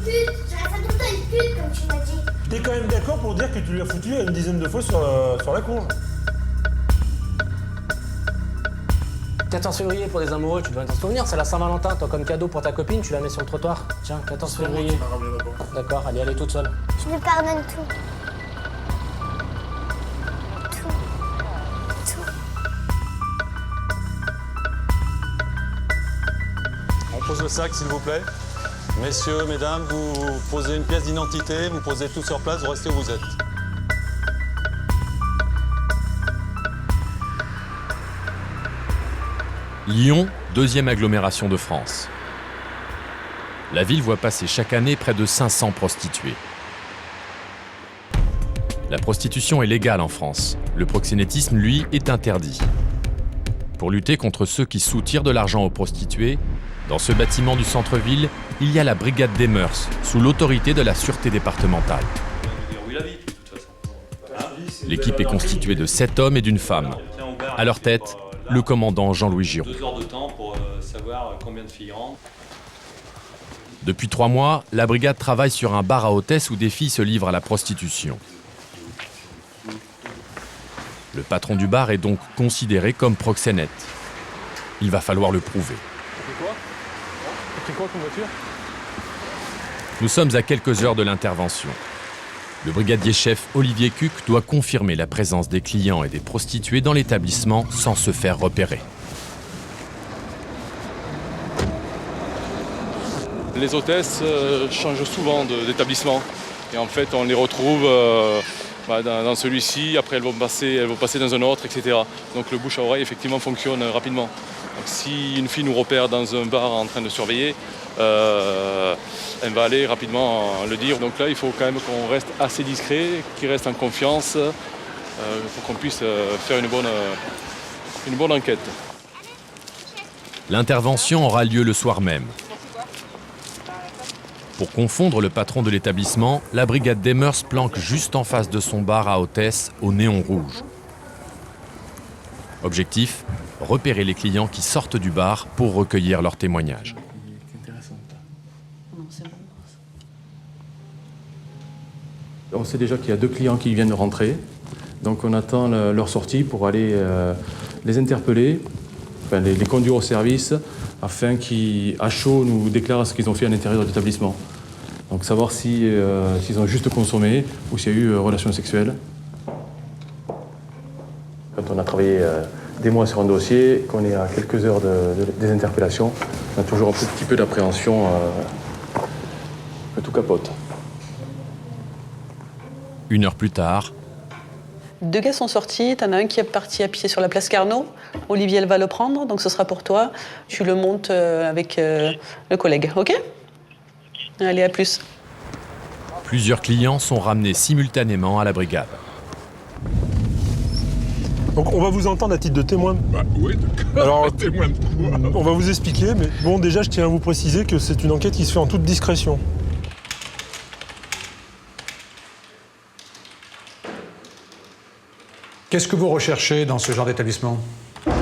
pute. Je reste tout le temps une pute, comme tu m'as dit. T'es quand même d'accord pour dire que tu lui as foutu une dizaine de fois sur la cour? 14 février pour les amoureux, tu dois t'en souvenir, c'est la Saint-Valentin. Toi, comme cadeau pour ta copine, tu la mets sur le trottoir. Tiens, 14 février. D'accord, allez, elle est toute seule. Je lui pardonne tout. On pose le sac, s'il vous plaît. Messieurs, mesdames, vous posez une pièce d'identité, vous posez tout sur place, vous restez où vous êtes. Lyon, deuxième agglomération de France. La ville voit passer chaque année près de 500 prostituées. La prostitution est légale en France. Le proxénétisme, lui, est interdit. Pour lutter contre ceux qui soutirent de l'argent aux prostituées, dans ce bâtiment du centre-ville, il y a la brigade des mœurs, sous l'autorité de la sûreté départementale. L'équipe est constituée de 7 hommes et d'une femme. À leur tête, le commandant Jean-Louis Giraud. 2 heures de temps pour savoir combien de filles rentrent. Depuis 3 mois, la brigade travaille sur un bar à hôtesse où des filles se livrent à la prostitution. Le patron du bar est donc considéré comme proxénète. Il va falloir le prouver. C'est quoi comme voiture? Nous sommes à quelques heures de l'intervention. Le brigadier-chef Olivier Cuc doit confirmer la présence des clients et des prostituées dans l'établissement sans se faire repérer. Les hôtesses changent souvent d'établissement. Et en fait, on les retrouve dans celui-ci, après elles vont passer dans un autre, etc. Donc le bouche à oreille, effectivement, fonctionne rapidement. Donc, si une fille nous repère dans un bar en train de surveiller, elle va aller rapidement le dire. Donc là, il faut quand même qu'on reste assez discret, qu'il reste en confiance pour qu'on puisse faire une bonne enquête. L'intervention aura lieu le soir même. Pour confondre le patron de l'établissement, la brigade des mœurs planque juste en face de son bar à hôtesse au néon rouge. Objectif, repérer les clients qui sortent du bar pour recueillir leurs témoignages. On sait déjà qu'il y a 2 clients qui viennent de rentrer, donc on attend leur sortie pour aller les interpeller, les conduire au service, afin qu'ils, à chaud, nous déclarent ce qu'ils ont fait à l'intérieur de l'établissement. Donc savoir s'ils ont juste consommé ou s'il y a eu relation sexuelle. Quand on a travaillé des mois sur un dossier, qu'on est à quelques heures des interpellations, on a toujours un petit peu d'appréhension que tout capote. 1 heure plus tard, 2 gars sont sortis, t'en as un qui est parti à pied sur la place Carnot. Olivier, elle va le prendre, donc ce sera pour toi. Tu le montes avec le collègue, ok? Allez, à plus. plusieurs clients sont ramenés simultanément à la brigade. Donc on va vous entendre à titre de témoin. Bah oui, d'accord. Alors, témoin de quoi? on va vous expliquer, mais bon, déjà, je tiens à vous préciser que c'est une enquête qui se fait en toute discrétion. Qu'est-ce que vous recherchez dans ce genre d'établissement? La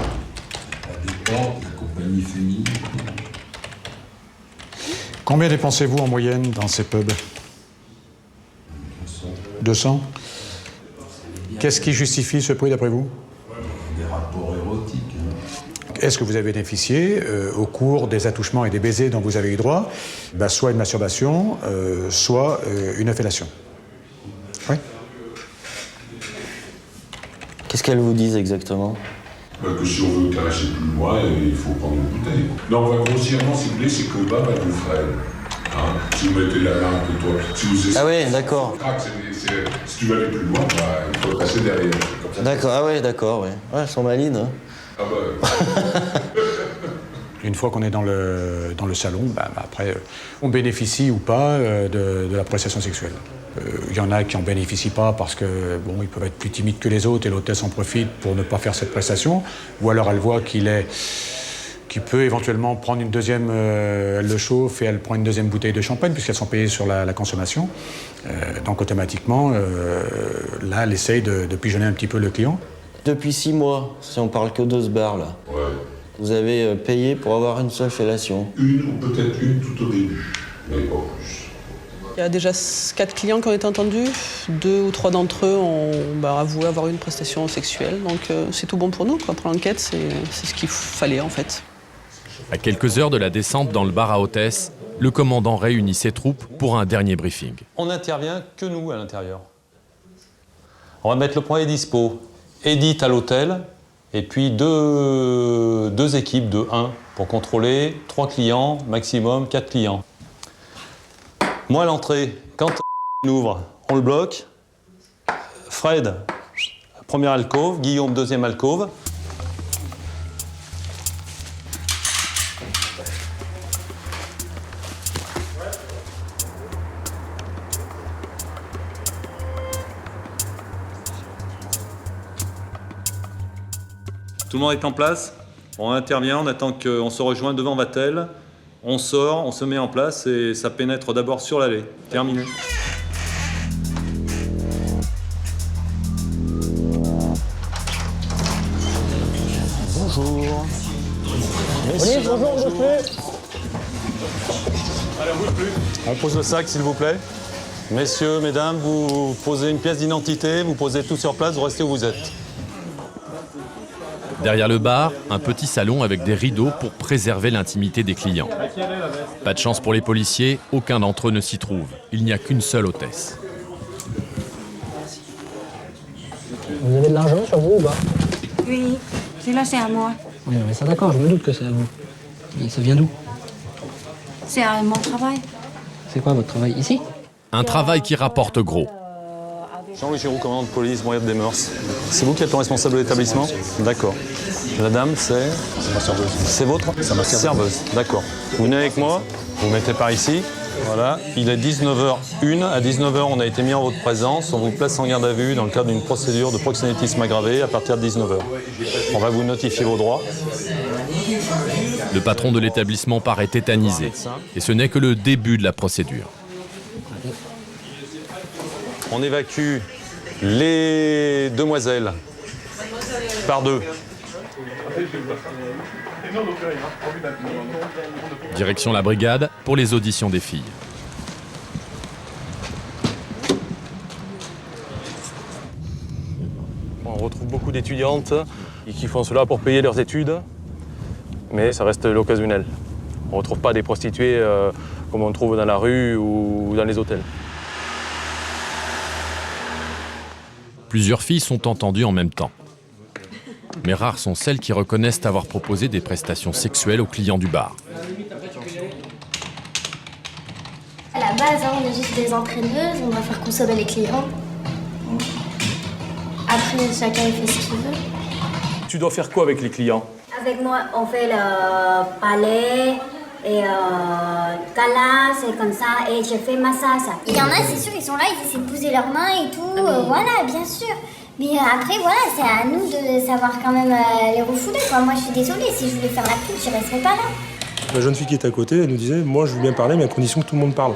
déporte, la compagnie féminine. Combien dépensez-vous en moyenne dans ces pubs? 200. Qu'est-ce qui justifie ce prix d'après vous? Des rapports érotiques. Est-ce que vous avez bénéficié, au cours des attouchements et des baisers dont vous avez eu droit, soit une masturbation, soit une fellation? Oui. Qu'est-ce qu'elles vous disent exactement? Que si on veut caresser plus loin, il faut prendre une bouteille. Non, grossièrement, si vous voulez, c'est que Bob, elle vous ferait. Hein, si vous mettez la main que toi, si vous essayez. Ah oui, d'accord. Si tu veux aller plus loin, il faut passer derrière. D'accord, ah oui, d'accord, ouais. Ouais, elles sont malines. Hein. Ah bah. Une fois qu'on est dans le salon, après, on bénéficie ou pas de la prestation sexuelle. Il y en a qui n'en bénéficient pas parce que ils peuvent être plus timides que les autres et l'hôtesse en profite pour ne pas faire cette prestation. Ou alors elle voit qu'il peut éventuellement prendre une deuxième, elle le chauffe et elle prend une deuxième bouteille de champagne puisqu'elles sont payées sur la consommation. Donc automatiquement, là, elle essaye de pigeonner un petit peu le client. Depuis 6 mois, si on parle que de ce bar-là, Ouais. vous avez payé pour avoir une seule fellation. Une ou peut-être une tout au début, mais pas plus. Il y a déjà 4 clients qui ont été entendus. 2 ou 3 d'entre eux ont avoué avoir eu une prestation sexuelle. Donc c'est tout bon pour nous, quoi. Pour l'enquête, c'est ce qu'il fallait en fait. À quelques heures de la descente dans le bar à hôtesse, le commandant réunit ses troupes pour un dernier briefing. On n'intervient que nous à l'intérieur. On va mettre le point dispo. Edith à l'hôtel, et puis deux équipes de 1 pour contrôler 3 clients, maximum 4 clients. Moi à l'entrée, quand on ouvre, on le bloque. Fred, première alcôve, Guillaume, deuxième alcôve. Tout le monde est en place, on intervient, on attend qu'on se rejoigne devant Vatel, on sort, on se met en place et ça pénètre d'abord sur l'allée. Terminé. Bonjour. Messieurs, bonjour, bonjour. Allez, on bouge plus. On pose le sac, s'il vous plaît. Messieurs, mesdames, vous posez une pièce d'identité, vous posez tout sur place, vous restez où vous êtes. Derrière le bar, un petit salon avec des rideaux pour préserver l'intimité des clients. Pas de chance pour les policiers, aucun d'entre eux ne s'y trouve. Il n'y a qu'une seule hôtesse. Vous avez de l'argent sur vous ou pas? Oui, celui-là c'est à moi. Oui, mais ça d'accord, je me doute que c'est à vous. Et ça vient d'où? C'est à mon travail. C'est quoi votre travail ici? Un travail qui rapporte gros. Jean-Louis Giroux, commandant de police, Montréal des Mœurs. C'est vous qui êtes le responsable de l'établissement? D'accord. La dame, c'est? C'est ma serveuse. C'est votre? C'est ma serveuse. D'accord. Vous venez avec moi, vous vous mettez par ici. Voilà. Il est 19h01. À 19h, on a été mis en votre présence. On vous place en garde à vue dans le cadre d'une procédure de proxénétisme aggravé à partir de 19h. On va vous notifier vos droits. Le patron de l'établissement paraît tétanisé. Et ce n'est que le début de la procédure. On évacue les demoiselles par 2. Direction la brigade pour les auditions des filles. On retrouve beaucoup d'étudiantes qui font cela pour payer leurs études, mais ça reste l'occasionnel. On ne retrouve pas des prostituées comme on trouve dans la rue ou dans les hôtels. Plusieurs filles sont entendues en même temps. Mais rares sont celles qui reconnaissent avoir proposé des prestations sexuelles aux clients du bar. À la base, on est juste des entraîneuses, on va faire consommer les clients. Après, chacun il fait ce qu'il veut. Tu dois faire quoi avec les clients? Avec moi, on fait le palais et câlin, c'est comme ça, et je fais massage. Il y en a, c'est sûr, ils sont là, ils essaient de poser leurs mains et tout, voilà, bien sûr. Mais après, voilà, c'est à nous de savoir quand même les refouler, quoi. Moi, je suis désolée, si je voulais faire la pub, je resterais pas là. La jeune fille qui était à côté, elle nous disait, moi je veux bien parler, mais à condition que tout le monde parle.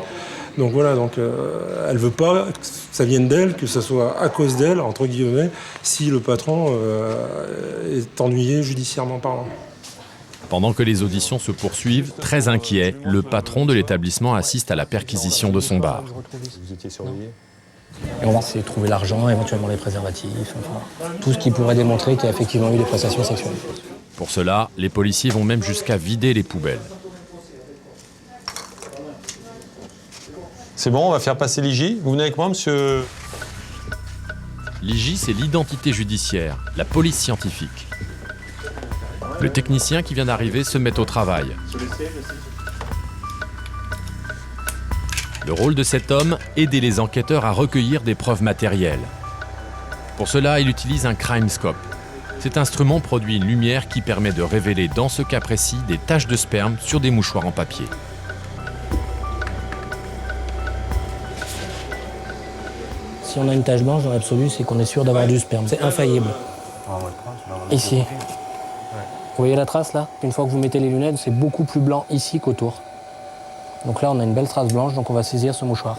Donc voilà, donc, elle veut pas que ça vienne d'elle, que ça soit à cause d'elle, entre guillemets, si le patron est ennuyé judiciairement parlant. Pendant que les auditions se poursuivent, très inquiet, le patron de l'établissement assiste à la perquisition de son bar. Vous étiez surveillé? Et on va essayer de trouver l'argent, éventuellement les préservatifs, enfin, tout ce qui pourrait démontrer qu'il y a effectivement eu des prestations sexuelles. Pour cela, les policiers vont même jusqu'à vider les poubelles. C'est bon, on va faire passer l'IJ. Vous venez avec moi, monsieur? L'IJ, c'est l'identité judiciaire, la police scientifique. Le technicien qui vient d'arriver se met au travail. Le rôle de cet homme, aider les enquêteurs à recueillir des preuves matérielles. Pour cela, il utilise un CrimeScope. Cet instrument produit une lumière qui permet de révéler, dans ce cas précis, des taches de sperme sur des mouchoirs en papier. Si on a une tache blanche dans l'absolu, c'est qu'on est sûr d'avoir du sperme. C'est infaillible. Ici. Vous voyez la trace là? Une fois que vous mettez les lunettes, c'est beaucoup plus blanc ici qu'autour. Donc là, on a une belle trace blanche, donc on va saisir ce mouchoir.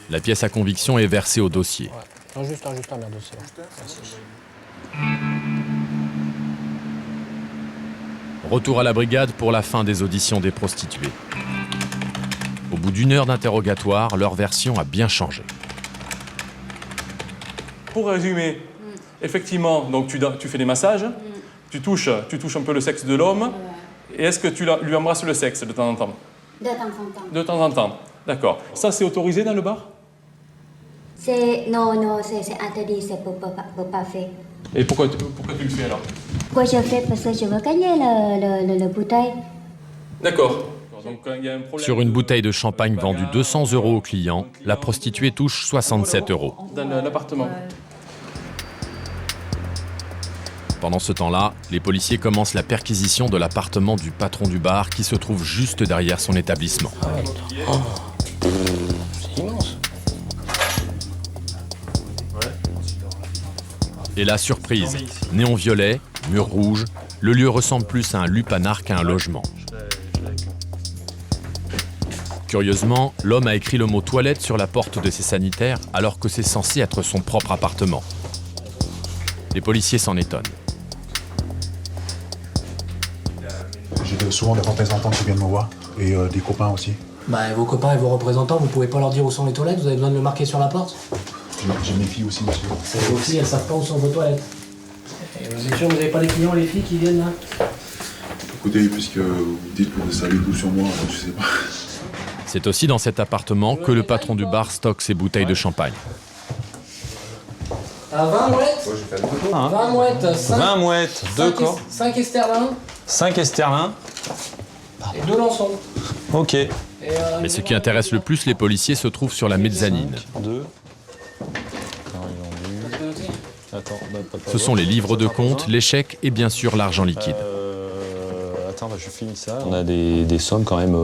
La pièce à conviction est versée au dossier. Ouais. Non, juste un dossier. Retour à la brigade pour la fin des auditions des prostituées. Au bout d'1 heure d'interrogatoire, leur version a bien changé. Pour résumer, effectivement, donc tu fais des massages, tu touches un peu le sexe de l'homme, et est-ce que tu lui embrasses le sexe de temps en temps? De temps en temps. De temps en temps, d'accord. Ça, c'est autorisé dans le bar? Non, c'est interdit, c'est pour pas faire. Et pourquoi tu le fais alors? Pourquoi je fais? Parce que je veux gagner le bouteille. D'accord. Donc, il y a un problème Sur une bouteille de champagne vendue 200 € au client, la prostituée touche 67 €. dans l'appartement. Pendant ce temps-là, les policiers commencent la perquisition de l'appartement du patron du bar qui se trouve juste derrière son établissement. C'est immense. Et la surprise, néon violet, mur rouge, le lieu ressemble plus à un lupanar qu'à un logement. Curieusement, l'homme a écrit le mot toilette sur la porte de ses sanitaires alors que c'est censé être son propre appartement. Les policiers s'en étonnent. J'ai souvent des représentants qui viennent me voir et des copains aussi. Bah, vos copains et vos représentants, vous pouvez pas leur dire où sont les toilettes, vous avez besoin de le marquer sur la porte? J'ai mes filles aussi, monsieur. Vos filles, elles savent pas où sont vos toilettes. Et vous êtes sûr que vous n'avez pas des clients, les filles, qui viennent là? Écoutez, puisque vous dites que vous savez tout sur moi, je sais pas. C'est aussi dans cet appartement que le patron du bar stocke ses bouteilles de champagne. 20 mouettes? 20 mouettes, 5, 20 mouettes, 2 corps. 5 esterlins 5 esterlins. et 2 lançons. Ok. Mais ce qui intéresse le plus les policiers se trouve sur la mezzanine. 2. Ce sont les livres de compte, les chèques et bien sûr l'argent liquide. Attends, je finis ça. On a des sommes quand même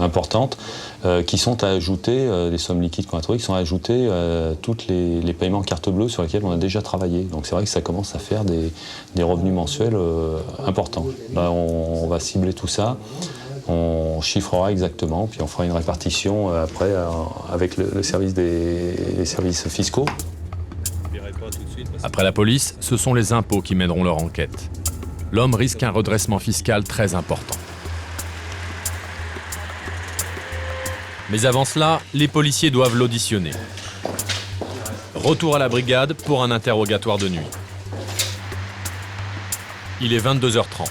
importantes qui sont ajoutées, des sommes liquides qu'on a trouvées, qui sont ajoutées à tous les paiements carte bleue sur lesquels on a déjà travaillé. Donc c'est vrai que ça commence à faire des revenus mensuels importants. Là, on va cibler tout ça, on chiffrera exactement, puis on fera une répartition après avec le service les services fiscaux. Après la police, ce sont les impôts qui mèneront leur enquête. L'homme risque un redressement fiscal très important. Mais avant cela, les policiers doivent l'auditionner. Retour à la brigade pour un interrogatoire de nuit. Il est 22h30.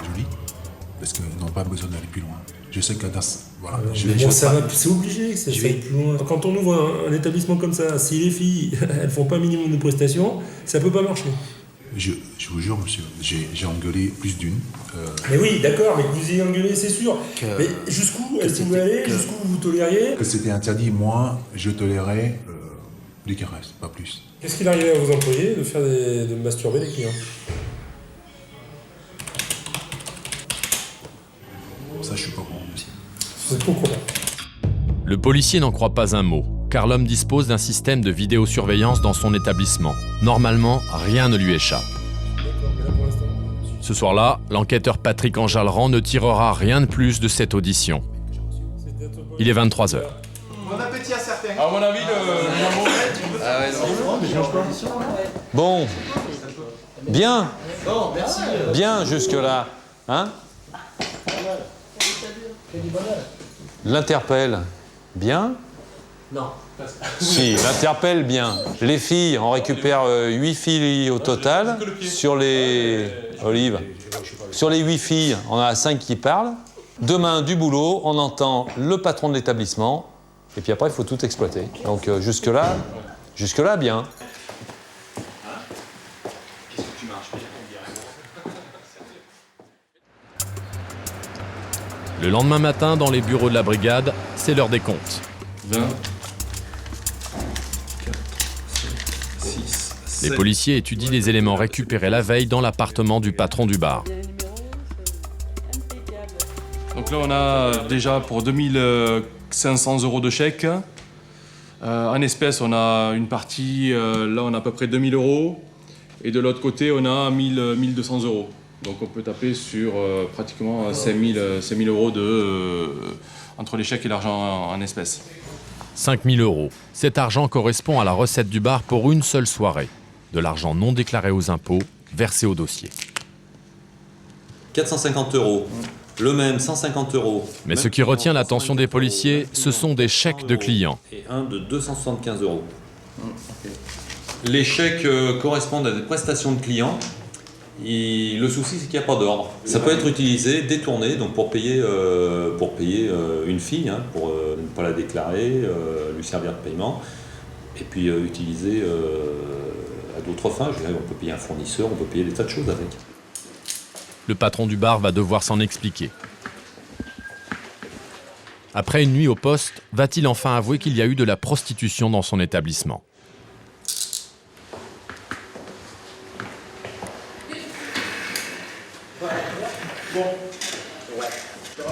Julie, parce qu'ils n'ont pas besoin d'aller plus loin. Je sais que voilà, c'est obligé que ça aille plus loin. Quand on ouvre un établissement comme ça, si les filles elles font pas un minimum de prestations, ça peut pas marcher. Je vous jure, monsieur, j'ai engueulé plus d'une. Mais oui, d'accord, mais que vous ayez engueulé, c'est sûr. Mais jusqu'où est-ce que vous voulez aller? Jusqu'où vous tolériez? Que c'était interdit, moi, je tolérais des caresses, pas plus. Qu'est-ce qu'il arrivait à vos employés de masturber les clients? Ça, je suis pas bon. Le policier n'en croit pas un mot, car l'homme dispose d'un système de vidéosurveillance dans son établissement. Normalement, rien ne lui échappe. Ce soir-là, l'enquêteur Patrick Enjalran ne tirera rien de plus de cette audition. Il est 23h. Bon appétit à certains. À mon avis, Bon. Bien. Bon, merci. Bien jusque-là. Hein? L'interpelle. Bien? Non. Si, l'interpelle bien. Les filles, on récupère 8 filles au total. Sur les... Olive. Sur les 8 filles, on a 5 qui parlent. Demain, du boulot, on entend le patron de l'établissement. Et puis après, il faut tout exploiter. Donc jusque-là, bien. Le lendemain matin, dans les bureaux de la brigade, c'est l'heure des comptes. 20. Les policiers étudient les éléments récupérés la veille dans l'appartement du patron du bar. Donc là, on a déjà pour 2500 € de chèques. En espèces, on a une partie, là, on a à peu près 2000 €. Et de l'autre côté, on a 1200 €. Donc on peut taper sur pratiquement 5000 € entre les chèques et l'argent en espèces. 5 000 €. Cet argent correspond à la recette du bar pour une seule soirée. De l'argent non déclaré aux impôts, versé au dossier. 450 €. Le même, 150 €. Mais ce qui retient l'attention des policiers, ce sont des chèques de clients. Et un de 275 €. Les chèques correspondent à des prestations de clients. Et le souci, c'est qu'il n'y a pas d'ordre. Ça peut être utilisé, détourné, donc pour payer une fille, hein, pour ne pas la déclarer, lui servir de paiement, et puis utilisé à d'autres fins. Je dirais, on peut payer un fournisseur, on peut payer des tas de choses avec. Le patron du bar va devoir s'en expliquer. Après une nuit au poste, va-t-il enfin avouer qu'il y a eu de la prostitution dans son établissement ?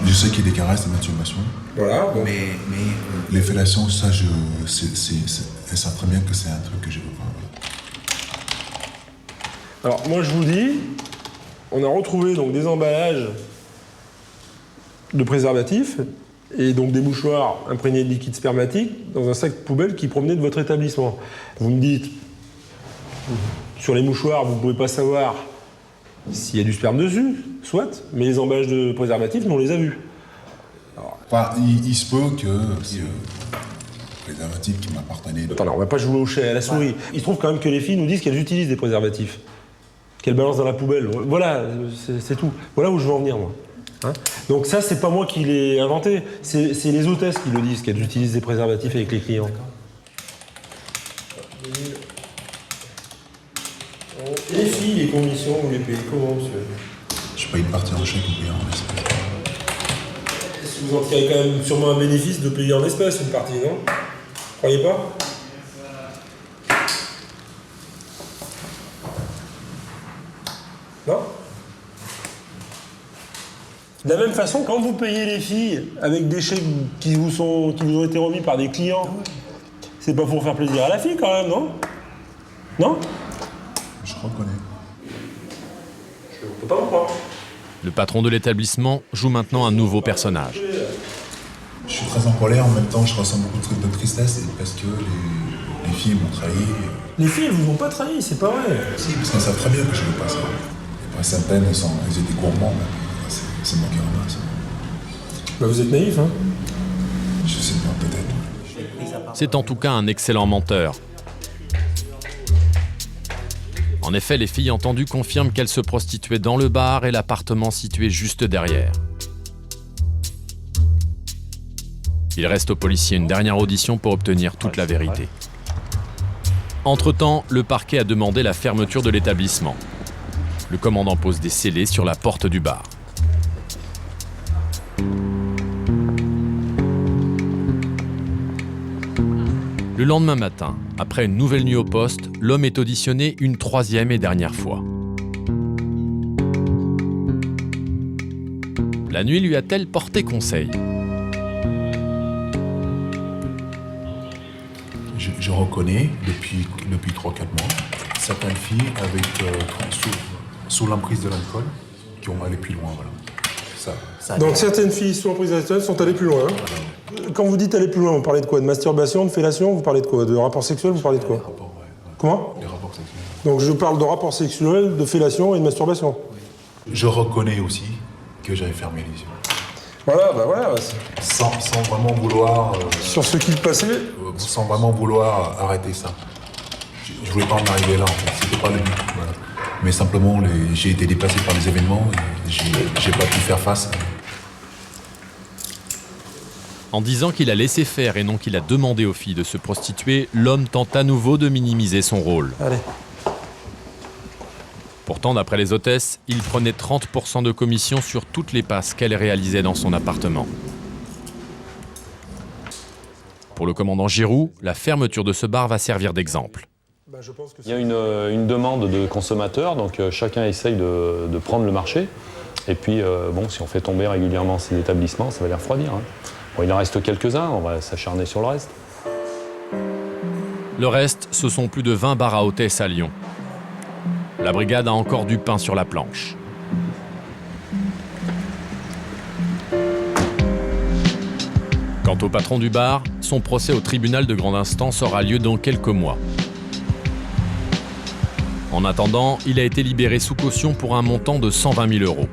Je sais qu'il y a des caresses, des masturbations. Voilà. Bon. Mais les fellations, ça, elles savent très bien que c'est un truc que je veux pas. Voilà. Alors, moi, je vous dis, on a retrouvé donc des emballages de préservatifs et donc des mouchoirs imprégnés de liquide spermatique dans un sac poubelle qui provenait de votre établissement. Vous me dites, sur les mouchoirs, vous ne pouvez pas savoir s'il y a du sperme dessus, soit, mais les emballages de préservatifs, nous, on les a vus. Alors, enfin, il se peut que le préservatif qui m'appartenait... Attends, on va pas jouer au chat à la souris. Il se trouve quand même que les filles nous disent qu'elles utilisent des préservatifs, qu'elles balancent dans la poubelle. Voilà, c'est tout. Voilà où je veux en venir, moi. Hein, donc ça, c'est pas moi qui l'ai inventé, c'est les hôtesses qui le disent, qu'elles utilisent des préservatifs avec les clients. Les filles, les commissions, vous les payez comment, monsieur? Je paye une partie en chèque ou payer en espèces. Vous en tirez quand même sûrement un bénéfice de payer en espèces, une partie, non? Croyez pas? Non? De la même façon, quand vous payez les filles avec des chèques qui vous ont été remis par des clients, c'est pas pour faire plaisir à la fille quand même, non? Non? Je reconnais. Je peux pas vous croire. Le patron de l'établissement joue maintenant un nouveau personnage. Je suis très en colère, en même temps je ressens beaucoup de tristesse parce que les filles m'ont trahi. Les filles, elles vous ont pas trahi, c'est pas vrai. Si, parce qu'elles savent très bien que je ne veux pas ça. Après certaines, elles étaient gourmandes, mais c'est moi qui ramasse. Bah vous êtes naïf, hein? Je sais pas, peut-être. C'est en tout cas un excellent menteur. En effet, les filles entendues confirment qu'elles se prostituaient dans le bar et l'appartement situé juste derrière. Il reste aux policiers une dernière audition pour obtenir toute la vérité. Entre-temps, le parquet a demandé la fermeture de l'établissement. Le commandant pose des scellés sur la porte du bar. Le lendemain matin, après une nouvelle nuit au poste, l'homme est auditionné une troisième et dernière fois. La nuit lui a-t-elle porté conseil? Je reconnais depuis 3-4 mois certaines filles avec, sous l'emprise de l'alcool qui ont allé plus loin. Voilà. Donc certaines filles sous l'emprise de l'alcool sont allées plus loin. Hein. Quand vous dites aller plus loin, vous parlez de quoi? De masturbation, de fellation? Vous parlez de quoi? De rapport sexuel? Vous parlez de quoi? Des rapports, ouais. Comment? Des rapports sexuels. Donc je parle de rapport sexuel, de fellation et de masturbation. Oui. Je reconnais aussi que j'avais fermé les yeux. Voilà, bah voilà. Sans vraiment vouloir... sur ce qui passait sans vraiment vouloir arrêter ça. Je voulais pas en arriver là, en fait. C'était pas le but. Voilà. Mais simplement, j'ai été dépassé par les événements et j'ai pas pu faire face. En disant qu'il a laissé faire et non qu'il a demandé aux filles de se prostituer, l'homme tente à nouveau de minimiser son rôle. Allez. Pourtant, d'après les hôtesses, il prenait 30% de commission sur toutes les passes qu'elle réalisait dans son appartement. Pour le commandant Giroux, la fermeture de ce bar va servir d'exemple. Il y a une demande de consommateurs, donc chacun essaye de prendre le marché. Et puis, bon, si on fait tomber régulièrement ces établissements, ça va les refroidir. Hein. Bon, il en reste quelques-uns, on va s'acharner sur le reste. Le reste, ce sont plus de 20 bars à hôtesses à Lyon. La brigade a encore du pain sur la planche. Quant au patron du bar, son procès au tribunal de grande instance aura lieu dans quelques mois. En attendant, il a été libéré sous caution pour un montant de 120 000 €.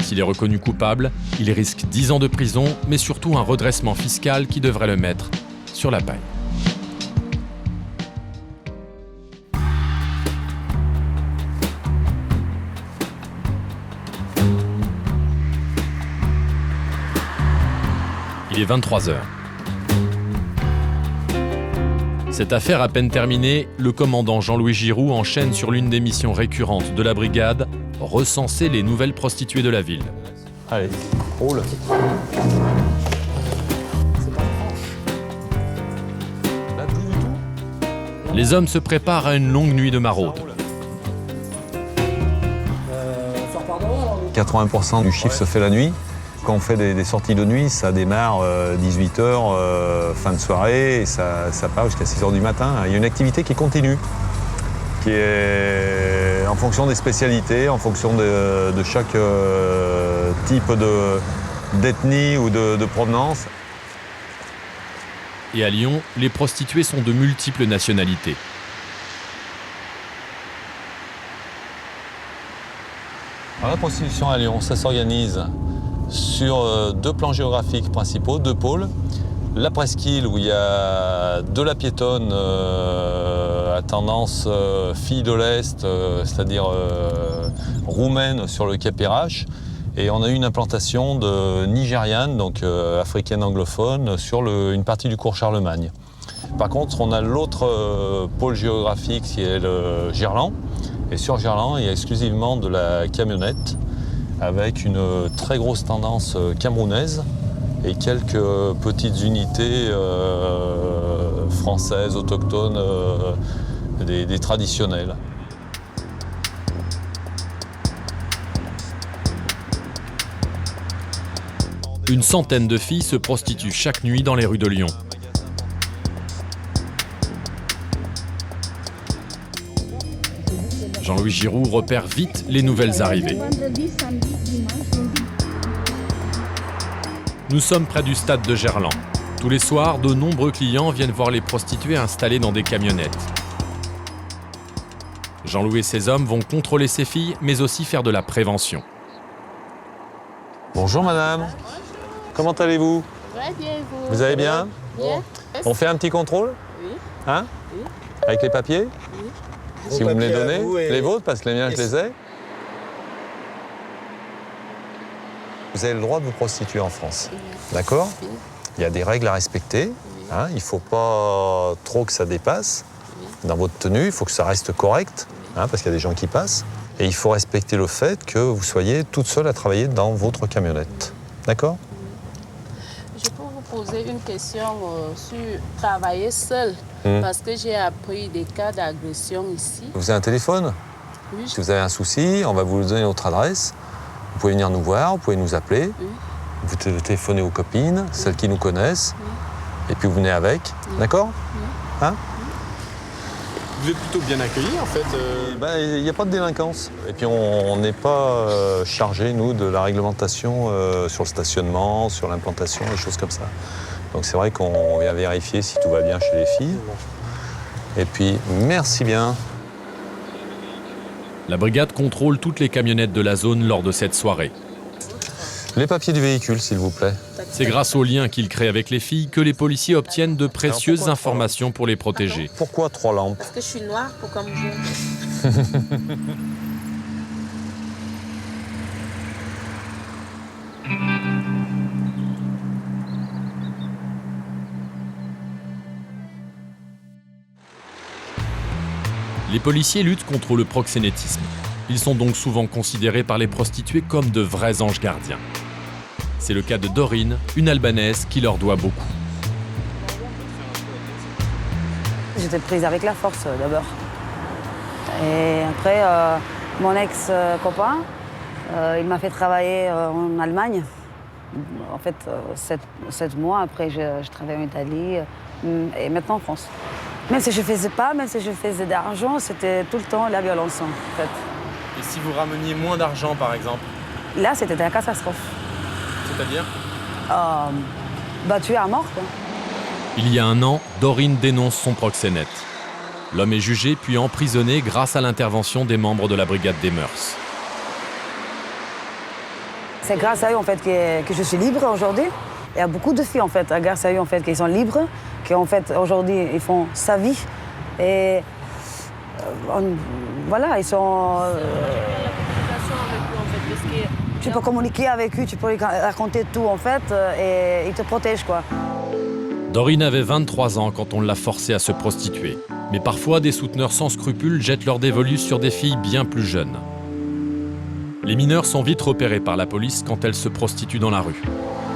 S'il est reconnu coupable, il risque 10 ans de prison, mais surtout un redressement fiscal qui devrait le mettre sur la paille. Il est 23h. Cette affaire à peine terminée, le commandant Jean-Louis Giroux enchaîne sur l'une des missions récurrentes de la brigade, recenser les nouvelles prostituées de la ville. Allez, roule. Les hommes se préparent à une longue nuit de maraude. 80% du chiffre se fait la nuit. Quand on fait des sorties de nuit, ça démarre 18h, fin de soirée, et ça part jusqu'à 6h du matin. Il y a une activité qui continue, qui est en fonction des spécialités, en fonction de chaque type d'ethnie ou de provenance. Et à Lyon, les prostituées sont de multiples nationalités. Alors, la prostitution à Lyon, ça s'organise sur 2 plans géographiques principaux, 2 pôles. La presqu'île où il y a de la piétonne à tendance fille de l'Est, c'est-à-dire roumaine sur le quai Perrache. Et on a eu une implantation de nigériane, donc africaine anglophone, sur une partie du cours Charlemagne. Par contre, on a l'autre pôle géographique qui est le Gerland. Et sur Gerland, il y a exclusivement de la camionnette, avec une très grosse tendance camerounaise et quelques petites unités françaises, autochtones, des traditionnels. Une centaine de filles se prostituent chaque nuit dans les rues de Lyon. Jean-Louis Giroux repère vite les nouvelles arrivées. Nous sommes près du stade de Gerland. Tous les soirs, de nombreux clients viennent voir les prostituées installées dans des camionnettes. Jean-Louis et ses hommes vont contrôler ces filles, mais aussi faire de la prévention. Bonjour madame, comment allez-vous? Très bien, vous. Vous allez bien? Bien. On fait un petit contrôle? Oui. Hein? Oui. Avec les papiers? Oui. Si vous me les donnez, les vôtres, parce que les miens, je les ai. Vous avez le droit de vous prostituer en France, d'accord? Il y a des règles à respecter, hein, il ne faut pas trop que ça dépasse. Dans votre tenue, il faut que ça reste correct, hein, parce qu'il y a des gens qui passent. Et il faut respecter le fait que vous soyez toute seule à travailler dans votre camionnette, d'accord? Je peux vous poser une question sur travailler seul, parce que j'ai appris des cas d'agression ici. Vous avez un téléphone? Oui. Si vous avez un souci, on va vous donner notre adresse. Vous pouvez venir nous voir, vous pouvez nous appeler. Oui. Vous téléphonez aux copines, celles qui nous connaissent. Et puis vous venez avec, d'accord? Hein? Vous êtes plutôt bien accueillis en fait Il n'y a pas de délinquance. Et puis on n'est pas chargé, nous, de la réglementation sur le stationnement, sur l'implantation, des choses comme ça. Donc c'est vrai qu'on vient vérifier si tout va bien chez les filles. Et puis, merci bien. La brigade contrôle toutes les camionnettes de la zone lors de cette soirée. Les papiers du véhicule, s'il vous plaît. C'est grâce aux liens qu'ils créent avec les filles que les policiers obtiennent de précieuses informations pour les protéger. Pourquoi 3 lampes? Parce que je suis noire pour comme vous. Les policiers luttent contre le proxénétisme. Ils sont donc souvent considérés par les prostituées comme de vrais anges gardiens. C'est le cas de Dorine, une Albanaise qui leur doit beaucoup. J'étais prise avec la force d'abord. Et après, mon ex-copain, il m'a fait travailler en Allemagne. En fait, 7 mois après, je travaillais en Italie et maintenant en France. Même si je ne faisais pas, même si je faisais d'argent, c'était tout le temps la violence en fait. Et si vous rameniez moins d'argent par exemple? Là, c'était une catastrophe. C'est-à-dire tué à mort, quoi. Il y a 1 an, Dorine dénonce son proxénète. L'homme est jugé puis emprisonné grâce à l'intervention des membres de la brigade des mœurs. C'est grâce à eux en fait que je suis libre aujourd'hui. Il y a beaucoup de filles en fait, grâce à eux en fait, qui sont libres, qui en fait aujourd'hui ils font sa vie et voilà, ils sont. Tu peux communiquer avec eux, tu peux raconter tout en fait et ils te protègent quoi. Dorine avait 23 ans quand on l'a forcée à se prostituer. Mais parfois, des souteneurs sans scrupules jettent leur dévolu sur des filles bien plus jeunes. Les mineurs sont vite repérés par la police quand elles se prostituent dans la rue.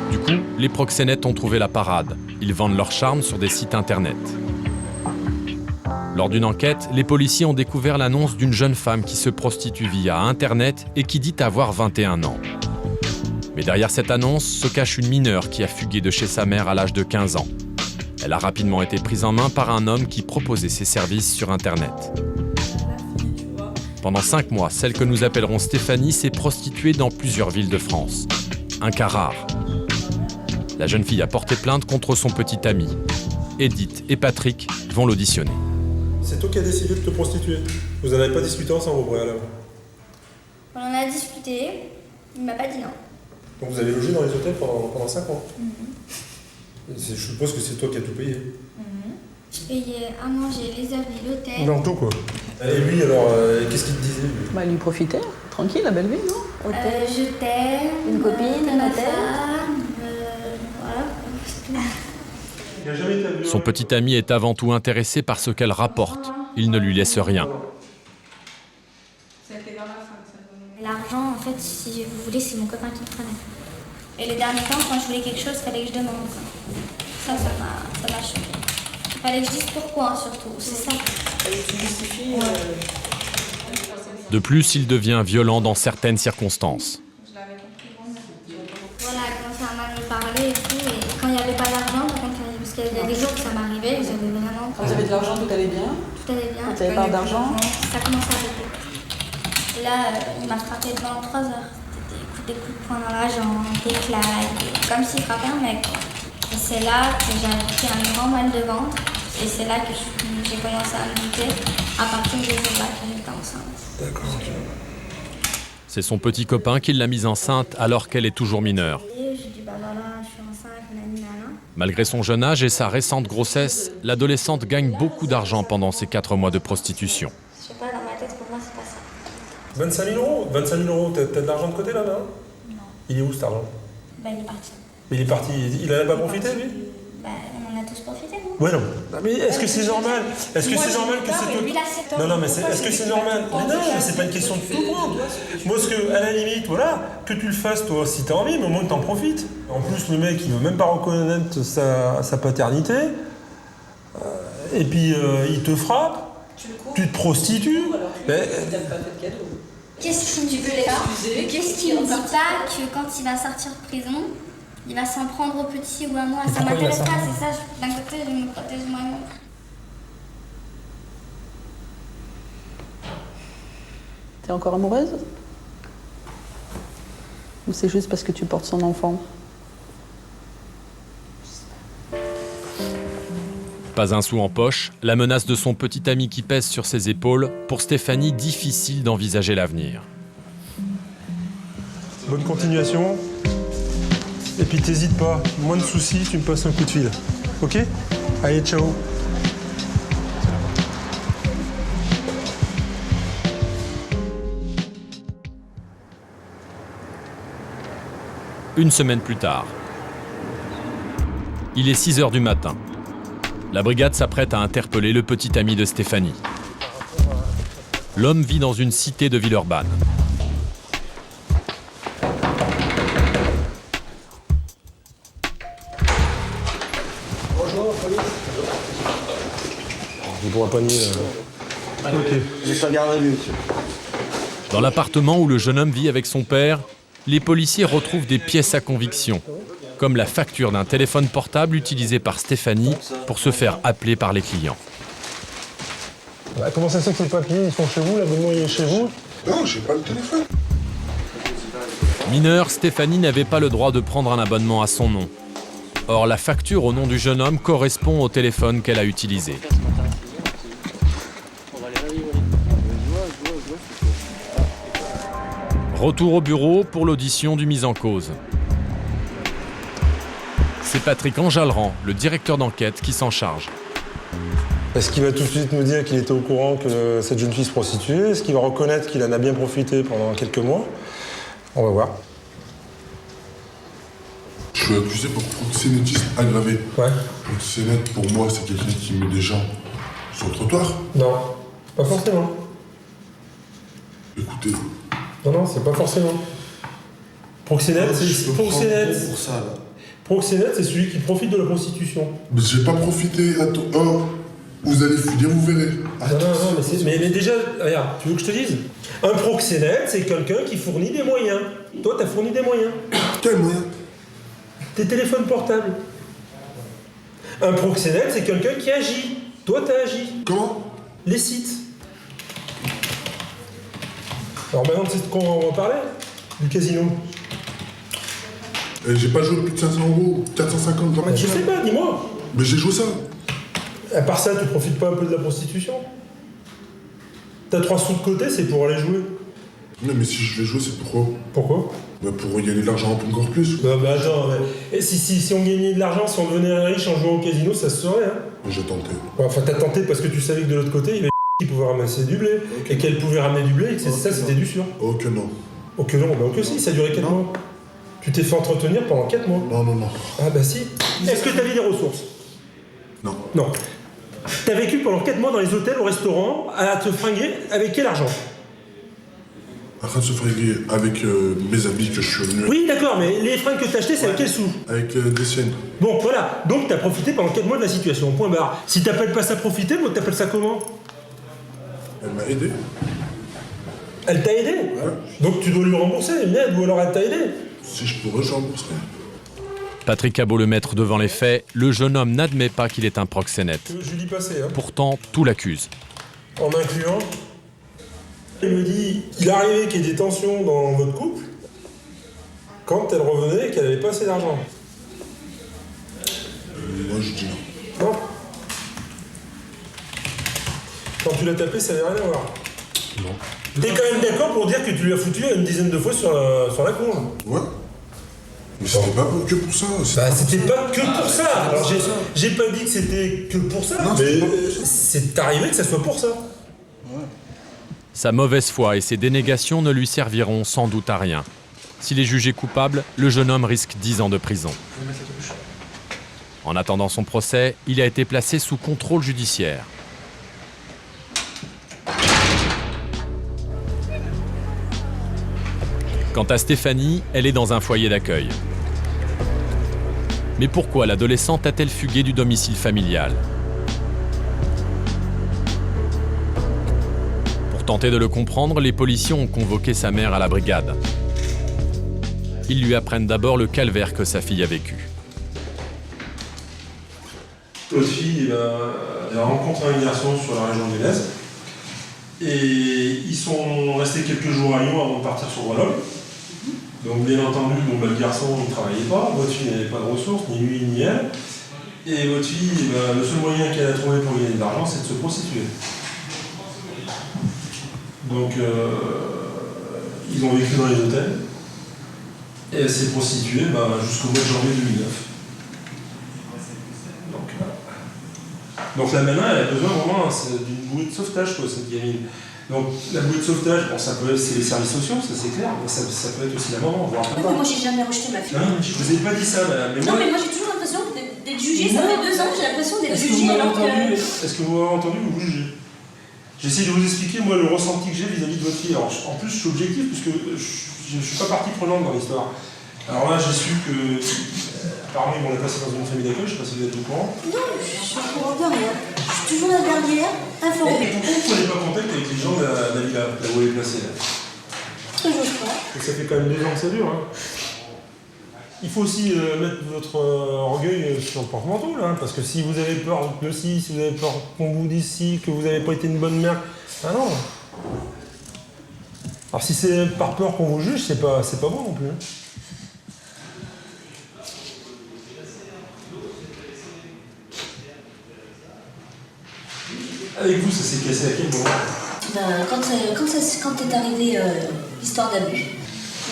Du coup, les proxénètes ont trouvé la parade. Ils vendent leur charme sur des sites internet. Lors d'une enquête, les policiers ont découvert l'annonce d'une jeune femme qui se prostitue via internet et qui dit avoir 21 ans. Mais derrière cette annonce se cache une mineure qui a fugué de chez sa mère à l'âge de 15 ans. Elle a rapidement été prise en main par un homme qui proposait ses services sur internet. Pendant 5 mois, celle que nous appellerons Stéphanie s'est prostituée dans plusieurs villes de France. Un cas rare. La jeune fille a porté plainte contre son petit ami. Edith et Patrick vont l'auditionner. C'est toi qui as décidé de te prostituer. Vous n'en avez pas discuté ensemble au préalable? On en a discuté, il m'a pas dit non. Donc vous avez logé dans les hôtels pendant 5 ans. Je suppose que c'est toi qui as tout payé. Je payais à manger, les habits, l'hôtel. Dans tout quoi. Et lui alors, qu'est-ce qu'il te disait lui? Bah, il profitait, tranquille, la belle vie, non? Je t'aime, Une copine, un ma hôtel. femme, voilà, c'est tout. Son petit ami est avant tout intéressé par ce qu'elle rapporte. Il ne lui laisse rien. L'argent, en fait, si vous voulez, c'est mon copain qui me prenait. Et les derniers temps, quand je voulais quelque chose, il fallait que je demande. Ça m'a choqué. Il fallait que je dise pourquoi, surtout. C'est ça. De plus, il devient violent dans certaines circonstances. Voilà, il commençait à mal me parler et tout. Et quand il n'y avait pas d'argent, parce qu'il y a des jours que ça m'arrivait, j'avais vraiment... Quand vous avez de l'argent, tout allait bien? Tout allait bien. Quand tu n'avais pas d'argent? Ça commençait à arrêter. Et là, il m'a frappé pendant 3 heures. Des coups de poing dans la jambe, des claques, comme s'il frappait un mec. Quoi. Et c'est là que j'ai pris un grand mal de ventre. Et c'est là que j'ai commencé à me douter, à partir de ce jour-là, que j'étais enceinte. D'accord. C'est son petit copain qui l'a mise enceinte alors qu'elle est toujours mineure. J'ai dit, bah voilà, je suis enceinte, nanana. Malgré son jeune âge et sa récente grossesse, l'adolescente gagne beaucoup d'argent pendant ses 4 mois de prostitution. Je sais pas, dans ma tête, pour moi, c'est pas ça. 25 000 euros 25 000 euros, t'as de l'argent de côté là-bas? Non. Il est où cet argent? Bah, il est parti. Mais il est parti, il en a pas profité lui? Bah, on en a tous profité, nous. Ouais, non. Mais est-ce que c'est normal? Est-ce que c'est normal que c'est lui, là, c'est Non, mais est-ce que c'est normal? Mais non, mais c'est pas une question de tout prendre. Moi, ce que, à la limite, voilà, que tu le fasses toi si t'as envie, mais au moins que t'en profites. En plus, le mec, il veut même pas reconnaître sa paternité. Et puis, il te frappe. Tu te prostitues. Qu'est-ce qu'il ne dit pas que quand il va sortir de prison, il va s'en prendre au petit ou à moi? Ça m'intéresse pas, c'est ça. D'un côté, je me protège moi-même. T'es encore amoureuse? Ou c'est juste parce que tu portes son enfant? Pas un sou en poche, la menace de son petit ami qui pèse sur ses épaules, pour Stéphanie, difficile d'envisager l'avenir. Bonne continuation. Et puis t'hésites pas, moins de soucis, tu me passes un coup de fil. Ok? Allez, ciao. Une semaine plus tard. Il est 6 h du matin. La brigade s'apprête à interpeller le petit ami de Stéphanie. L'homme vit dans une cité de Villeurbanne. Bonjour, police. Je pourrais pas nier là. Ok. J'ai pas gardé lui, monsieur. Dans l'appartement où le jeune homme vit avec son père, les policiers retrouvent des pièces à conviction, comme la facture d'un téléphone portable utilisé par Stéphanie pour se faire appeler par les clients. Bah, comment ça se fait que ces papiers ils sont chez vous, l'abonnement il est chez vous? Non, j'ai pas le téléphone. Mineure, Stéphanie n'avait pas le droit de prendre un abonnement à son nom. Or, la facture au nom du jeune homme correspond au téléphone qu'elle a utilisé. Retour au bureau pour l'audition du mis en cause. C'est Patrick Enjalran, le directeur d'enquête, qui s'en charge. Est-ce qu'il va tout de suite nous dire qu'il était au courant que cette jeune fille se prostituait? Est-ce qu'il va reconnaître qu'il en a bien profité pendant quelques mois? On va voir. Je suis accusé pour proxénétisme aggravé. Ouais. Proxénète, pour moi, c'est quelqu'un qui met des gens sur le trottoir. Non, pas forcément. Écoutez. Non, c'est pas forcément. Proxénète, c'est proxénète. Pour ça, là. Proxénète, c'est celui qui profite de la prostitution. Mais j'ai pas profité. Vous allez fuir, vous verrez. Non, mais déjà, regarde, tu veux que je te dise? Un proxénète, c'est quelqu'un qui fournit des moyens. Toi, t'as fourni des moyens. Quels moyens? Tes téléphones portables. Un proxénète, c'est quelqu'un qui agit. Toi, t'as agi. Comment? Les sites. Alors maintenant, tu sais de quoi on va parler? Du casino. J'ai pas joué plus de 500 €, 450 dans ma Je sais pas, dis-moi. Mais j'ai joué ça. À part ça, tu profites pas un peu de la prostitution? T'as 3 sous de côté, c'est pour aller jouer. Non, mais si je vais jouer, c'est pourquoi? Pourquoi? Bah pour gagner de l'argent encore plus. Bah attends, mais si on gagnait de l'argent, si on devenait riche en jouant au casino, ça se saurait, hein? J'ai tenté. Ouais, enfin, t'as tenté parce que tu savais que de l'autre côté, il y avait qui pouvait ramasser du blé, et qu'elle pouvait ramener du blé, et que ça, c'était du sûr. Oh que non. Oh que non, bah oh que si, ça a duré 4 mois. Tu t'es fait entretenir pendant 4 mois. Non. Ah bah si. Est-ce que t'avais des ressources? Non. Non. T'as vécu pendant 4 mois dans les hôtels, au restaurant, à te fringuer, avec quel argent? En train de se fringuer avec mes habits que je suis venu. Oui, d'accord, mais les fringues que t'as achetées, c'est avec quel sous? Avec des siennes. Bon, voilà. Donc t'as profité pendant 4 mois de la situation, point barre. Si t'appelles pas ça profiter, moi t'appelles ça comment? Elle m'a aidé. Elle t'a aidé? Ouais. Donc tu dois lui rembourser une aide, ou alors elle t'a aidé? Si je pourrais, je rembourserais. Patrick a beau le mettre devant les faits, le jeune homme n'admet pas qu'il est un proxénète. Je lui dis passer, hein. Pourtant, tout l'accuse. En m'incluant, il me dit qu'il arrivait qu'il y ait des tensions dans votre couple quand elle revenait et qu'elle avait pas assez d'argent. Moi, je dis non. Non. Quand tu l'as tapé, ça n'avait rien à voir. Non. T'es quand même d'accord pour dire que tu lui as foutu une dizaine de fois sur la conge? Ouais. Mais c'était pas que pour ça. Bah, c'était pas que pour ça. Alors, j'ai pas dit que c'était que pour ça, Non, mais c'est arrivé que ça soit pour ça. Sa mauvaise foi et ses dénégations ne lui serviront sans doute à rien. S'il est jugé coupable, le jeune homme risque 10 ans de prison. En attendant son procès, il a été placé sous contrôle judiciaire. Quant à Stéphanie, elle est dans un foyer d'accueil. Mais pourquoi l'adolescente a-t-elle fugué du domicile familial? Pour tenter de le comprendre, les policiers ont convoqué sa mère à la brigade. Ils lui apprennent d'abord le calvaire que sa fille a vécu. Votre fille elle a rencontré un garçon sur la région lyonnaise. Et ils sont restés quelques jours à Lyon avant de partir sur Grenoble. Donc bien entendu, le garçon ne travaillait pas, votre fille n'avait pas de ressources, ni lui ni elle. Et votre fille, le seul moyen qu'elle a trouvé pour gagner de l'argent, c'est de se prostituer. Donc ils ont vécu dans les hôtels. Et elle s'est prostituée jusqu'au mois de janvier 2009. Donc là maintenant, elle a besoin vraiment d'une bouée de sauvetage, quoi, cette gamine. Donc la bouée de sauvetage, c'est les services sociaux, ça c'est clair, mais ça peut être aussi la maman. Moi j'ai jamais rejeté ma fille. Non, je vous ai pas dit ça, madame. Mais mais moi j'ai toujours l'impression d'être jugée, ça fait 2 ans que j'ai l'impression d'être jugée alors que... Est-ce que vous m'avez entendu ou vous jugez? J'essaie de vous expliquer, moi, le ressenti que j'ai vis-à-vis de votre fille. Alors, en plus, je suis objectif, puisque je ne suis pas partie prenante dans l'histoire. Alors là, j'ai su que, apparemment, ils vont la passer dans une famille d'accueil, je ne sais pas si vous êtes au courant. Non, je suis au courant de rien. Je suis toujours la dernière, informée. Mais pourquoi vous ne prenez pas contact avec les gens de la villa, là où elle est placée, là? J'ose pas. Ça fait quand même 2 ans que ça dure, hein. Il faut aussi mettre votre orgueil sur le porte-manteau, là, parce que si vous avez peur de si vous avez peur qu'on vous dise si, que vous n'avez pas été une bonne mère, ah non. Alors si c'est par peur qu'on vous juge, c'est pas bon non plus. Hein. Avec vous, ça s'est cassé à quel moment? Quand est arrivée l'histoire d'abus.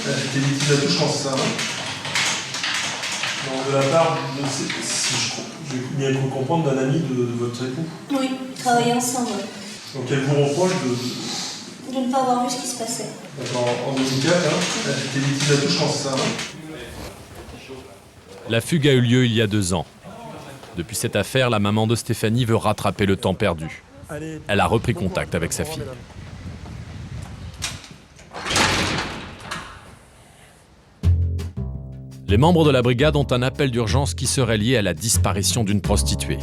C'était victime d'attouchement, c'est ça, hein? Donc, de la part, si j'ai bien cru comprendre, d'un ami de votre époux. Oui, travailler ensemble. Donc elle vous reproche De ne pas avoir vu ce qui se passait. D'accord, en 2004, hein, elle était victime d'attouchement, c'est ça, hein? La fugue a eu lieu il y a 2 ans. Depuis cette affaire, la maman de Stéphanie veut rattraper le temps perdu. Elle a repris contact avec sa fille. Les membres de la brigade ont un appel d'urgence qui serait lié à la disparition d'une prostituée.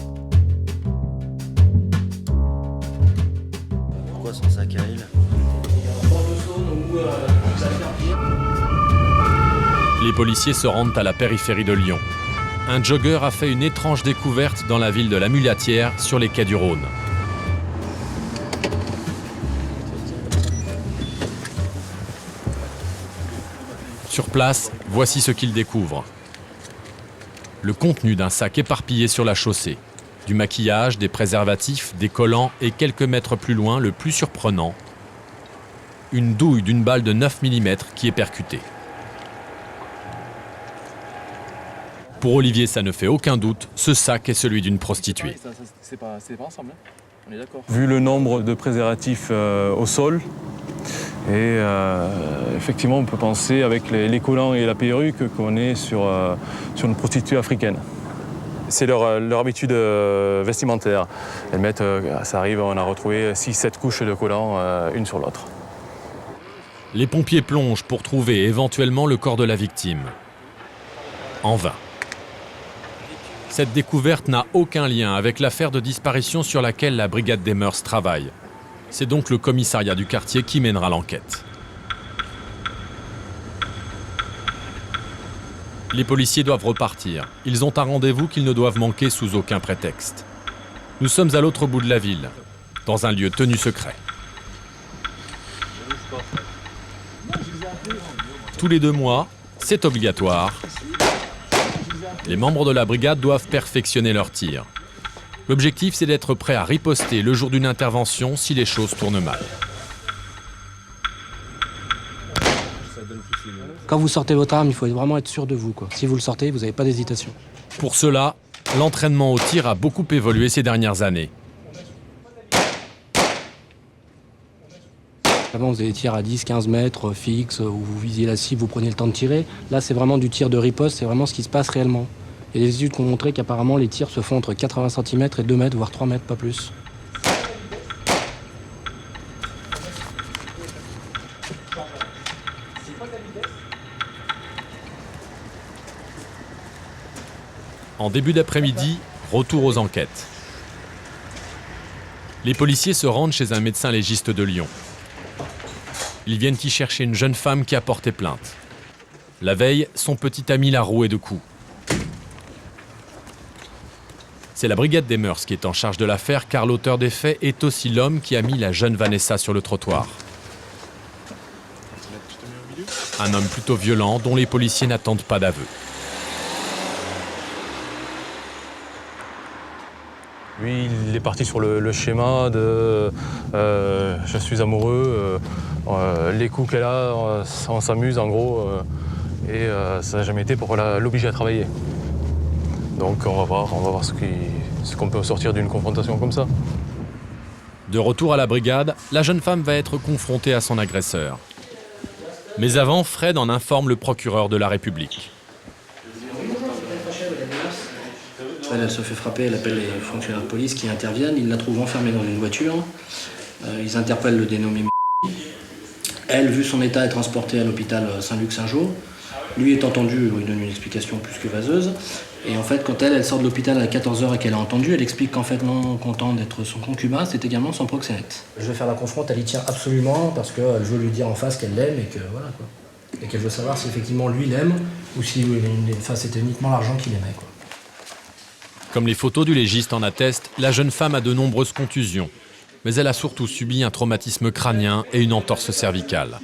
Pourquoi son sac à île? Les policiers se rendent à la périphérie de Lyon. Un jogger a fait une étrange découverte dans la ville de la Mulatière, sur les quais du Rhône. Sur place, voici ce qu'il découvre. Le contenu d'un sac éparpillé sur la chaussée. Du maquillage, des préservatifs, des collants et quelques mètres plus loin, le plus surprenant, une douille d'une balle de 9 mm qui est percutée. Pour Olivier, ça ne fait aucun doute, ce sac est celui d'une prostituée. C'est pas ensemble, hein. On est d'accord. Vu le nombre de préservatifs au sol, et effectivement on peut penser avec les collants et la perruque qu'on est sur une prostituée africaine. C'est leur habitude vestimentaire. Elles mettent, ça arrive, on a retrouvé 6-7 couches de collants, une sur l'autre. Les pompiers plongent pour trouver éventuellement le corps de la victime. En vain. Cette découverte n'a aucun lien avec l'affaire de disparition sur laquelle la brigade des mœurs travaille. C'est donc le commissariat du quartier qui mènera l'enquête. Les policiers doivent repartir. Ils ont un rendez-vous qu'ils ne doivent manquer sous aucun prétexte. Nous sommes à l'autre bout de la ville, dans un lieu tenu secret. Tous les 2 mois, c'est obligatoire. Les membres de la brigade doivent perfectionner leur tir. L'objectif, c'est d'être prêt à riposter le jour d'une intervention si les choses tournent mal. Quand vous sortez votre arme, il faut vraiment être sûr de vous, quoi. Si vous le sortez, vous n'avez pas d'hésitation. Pour cela, l'entraînement au tir a beaucoup évolué ces dernières années. Avant, vous avez des tirs à 10-15 mètres fixes, où vous visiez la cible, vous prenez le temps de tirer. Là, c'est vraiment du tir de riposte, c'est vraiment ce qui se passe réellement. Il y a des études qui ont montré qu'apparemment, les tirs se font entre 80 cm et 2 mètres, voire 3 mètres, pas plus. En début d'après-midi, retour aux enquêtes. Les policiers se rendent chez un médecin légiste de Lyon. Ils viennent y chercher une jeune femme qui a porté plainte. La veille, son petit ami l'a roué de coups. C'est la brigade des mœurs qui est en charge de l'affaire, car l'auteur des faits est aussi l'homme qui a mis la jeune Vanessa sur le trottoir. Un homme plutôt violent dont les policiers n'attendent pas d'aveu. Lui, il est parti sur le schéma de je suis amoureux, les coups qu'elle a, on s'amuse en gros, et ça n'a jamais été pour l'obliger à travailler. Donc on va voir ce qu'on peut sortir d'une confrontation comme ça. De retour à la brigade, la jeune femme va être confrontée à son agresseur. Mais avant, Fred en informe le procureur de la République. Elle se fait frapper, elle appelle les fonctionnaires de police qui interviennent, ils la trouvent enfermée dans une voiture, ils interpellent le dénommé. Elle, vu son état, est transportée à l'hôpital Saint-Luc-Saint-Jean. Lui est entendu, il donne une explication plus que vaseuse. Et en fait, quand elle sort de l'hôpital à 14h et qu'elle a entendu, elle explique qu'en fait, non content d'être son concubin, c'est également son proxénète. Je vais faire la confronte, elle y tient absolument parce qu'elle veut lui dire en face qu'elle l'aime et que voilà quoi. Et qu'elle veut savoir si effectivement lui l'aime ou si c'était uniquement l'argent qu'il aimait quoi. Comme les photos du légiste en attestent, la jeune femme a de nombreuses contusions. Mais elle a surtout subi un traumatisme crânien et une entorse cervicale.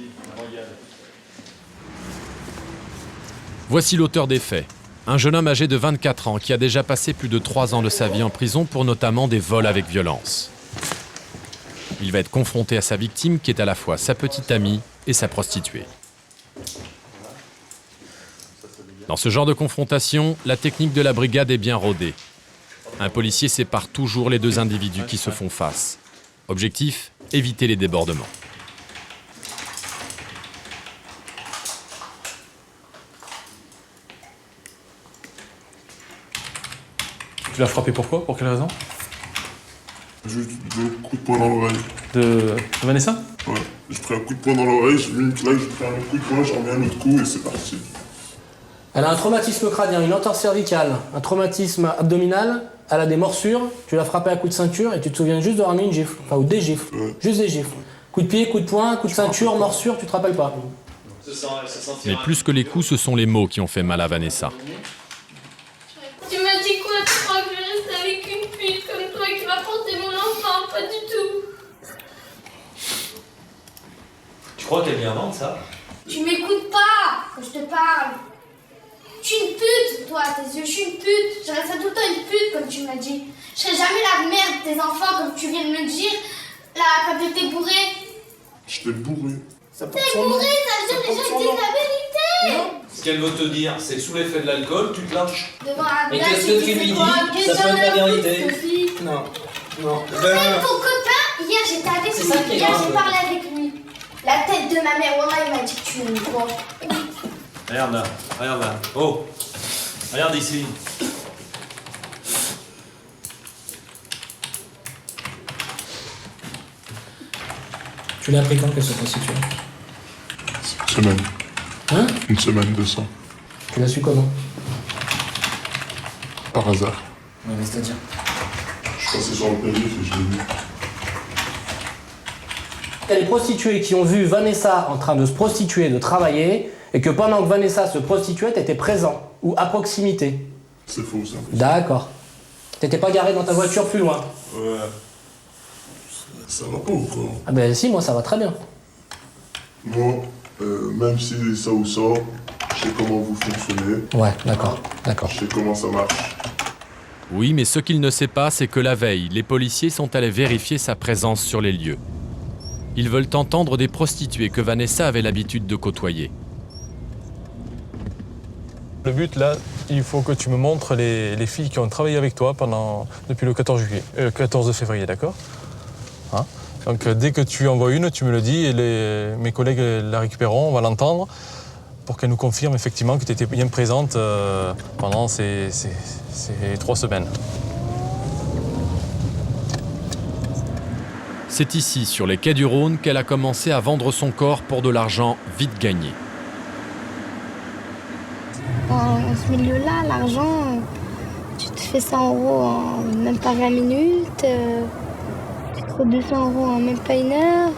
Voici l'auteur des faits. Un jeune homme âgé de 24 ans qui a déjà passé plus de 3 ans de sa vie en prison pour notamment des vols avec violence. Il va être confronté à sa victime qui est à la fois sa petite amie et sa prostituée. Dans ce genre de confrontation, la technique de la brigade est bien rodée. Un policier sépare toujours les deux individus qui se font face. Objectif, éviter les débordements. Tu l'as frappé pourquoi? Pour quelle raison? Juste deux coups de poing dans l'oreille. De Vanessa? Ouais, j'ai pris un coup de poing dans l'oreille, j'ai mis une claque, j'ai pris un autre coup de poing, j'ai remis un autre coup et c'est parti. Elle a un traumatisme crânien, une entorse cervicale, un traumatisme abdominal, elle a des morsures, tu l'as frappé à coup de ceinture et tu te souviens juste de ramener une gifle, enfin ou des gifles, juste des gifles. Coup de pied, coup de poing, coup de ceinture, morsure, tu te rappelles pas. Mais plus que les coups, ce sont les mots qui ont fait mal à Vanessa. Tu m'as dit quoi? Tu crois que je reste avec une pute comme toi qui va porter mon enfant? Pas du tout. Tu crois qu'elle vient vendre ça? Tu m'écoutes pas quand je te parle. Je suis une pute, toi, à tes yeux, je suis une pute. Je reste tout le temps une pute, comme tu m'as dit. Je serai jamais la mère de tes enfants, comme tu viens de me dire, là, quand t'étais bourré. J'étais bourré. T'es bourré, ça veut dire que les gens ils disent la vérité. Ce qu'elle veut te dire, c'est que sous l'effet de l'alcool, tu te lâches. Devant un Et gars, qu'est-ce que tu lui dis? Ça peut être la vérité. Non. Non. Même ton copain, hier j'étais avec C'est lui, ça qui est hier grave. j'ai parlé avec lui. La tête de ma mère, Wallah, il m'a dit que tu m'aimes quoi. Regarde là, regarde là. Oh, regarde ici. Tu l'as appris quand qu'elle se prostitue? Une semaine. Hein? Une semaine de sang. Tu l'as su comment? Par hasard. Ouais, mais c'est-à-dire? Je suis passé sur le périph' et je l'ai vu. Il y a des prostituées qui ont vu Vanessa en train de se prostituer, de travailler, et que pendant que Vanessa se prostituait, t'étais présent, ou à proximité. C'est faux ça. D'accord. T'étais pas garé dans ta voiture plus loin? Ouais. Ça va pas ou quoi? Ah ben si, moi ça va très bien. Moi, même si ça ou ça, je sais comment vous fonctionnez. Ouais, d'accord, d'accord. Je sais comment ça marche. Oui, mais ce qu'il ne sait pas, c'est que la veille, les policiers sont allés vérifier sa présence sur les lieux. Ils veulent entendre des prostituées que Vanessa avait l'habitude de côtoyer. Le but là, il faut que tu me montres les filles qui ont travaillé avec toi depuis le 14 février, d'accord? Hein? Donc dès que tu envoies une, tu me le dis et mes collègues la récupéreront, on va l'entendre pour qu'elle nous confirme effectivement que tu étais bien présente pendant ces 3 semaines. C'est ici, sur les quais du Rhône, qu'elle a commencé à vendre son corps pour de l'argent vite gagné. Dans ce milieu-là, l'argent, tu te fais 100 € en même pas 20 minutes, tu te trouves 200 € en même pas une heure.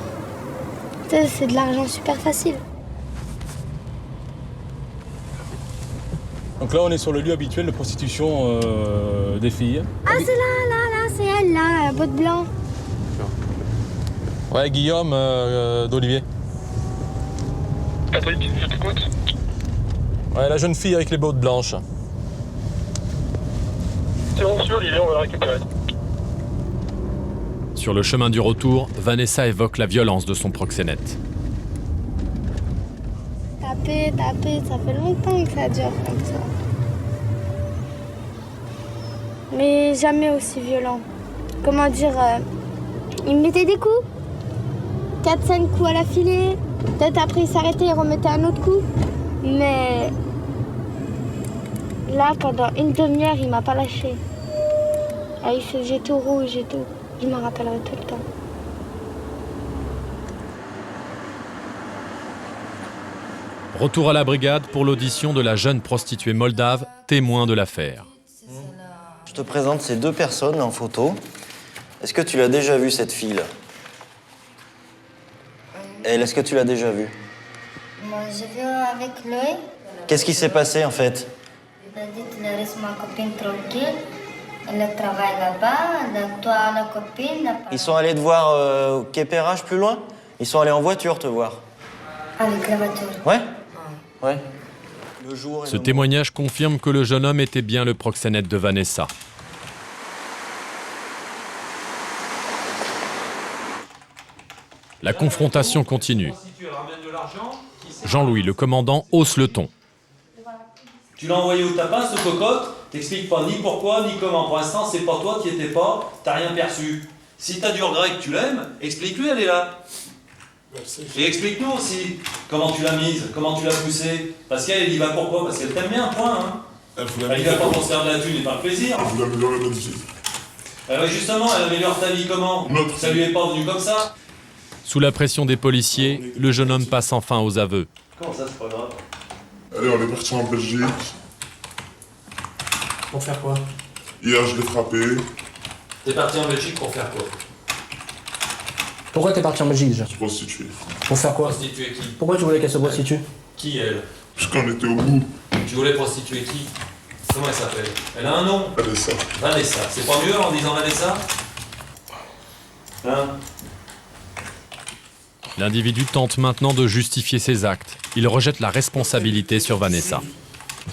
C'est de l'argent super facile. Donc là, on est sur le lieu habituel de prostitution des filles. Ah, c'est là, c'est elle, là, la botte blanc. Ouais, Guillaume d'Olivier. Patrick, je t'écoute. Ouais, la jeune fille avec les bottes blanches. C'est bon, monsieur Olivier, on va la récupérer. Sur le chemin du retour, Vanessa évoque la violence de son proxénète. Taper, ça fait longtemps que ça dure comme ça. Mais jamais aussi violent. Comment dire, il me mettait des coups. 4-5 coups à la filée. Peut-être après il s'arrêtait, il remettait un autre coup. Mais là, pendant une demi-heure, il m'a pas lâché. Ah, il faisait tout rouge et tout. Je m'en rappellerai tout le temps. Retour à la brigade pour l'audition de la jeune prostituée moldave, témoin de l'affaire. Je te présente ces 2 personnes en photo. Est-ce que tu l'as déjà vue, cette fille-là? Elle, est-ce que tu l'as déjà vue? Moi, je vais avec lui. Qu'est-ce qui s'est passé, en fait? Il a dit qu'il laisse ma copine tranquille. Elle travaille là-bas. Donc, toi, la copine... Ils sont allés te voir au quai Perrache, plus loin? Ils sont allés en voiture te voir? Avec la voiture. Ouais? Ouais. Le jour Ce témoignage confirme que le jeune homme était bien le proxénète de Vanessa. La confrontation continue. Jean-Louis, le commandant, hausse le ton. Tu l'as envoyé au tapin, ce cocotte, t'expliques pas ni pourquoi, ni comment. Pour l'instant, c'est pas toi, t'y étais pas, t'as rien perçu. Si t'as du regret que tu l'aimes, explique-lui, elle est là. Et explique-nous aussi comment tu l'as mise, comment tu l'as poussée. Parce qu'elle y va pourquoi? Parce qu'elle t'aime bien, point. Hein. Elle y va pas pour se faire de la thune et par le plaisir. Elle voulait améliorer notre vie. Justement, elle améliore ta vie comment? Ça lui est pas venu comme ça. Sous la pression des policiers, le jeune homme passe enfin aux aveux. Comment ça, c'est pas grave? Allez, on est parti en Belgique. Pour faire quoi? Hier, je l'ai frappé. T'es parti en Belgique pour faire quoi? Pourquoi t'es parti en Belgique déjà? Se prostituer. Pour faire quoi? Prostituer qui? Pourquoi tu voulais qu'elle se prostitue? Qui, elle? Parce qu'on était au bout. Tu voulais prostituer qui? Comment elle s'appelle? Elle a un nom? Vanessa. Vanessa. C'est pas mieux en disant Vanessa? Hein? L'individu tente maintenant de justifier ses actes. Il rejette la responsabilité sur Vanessa.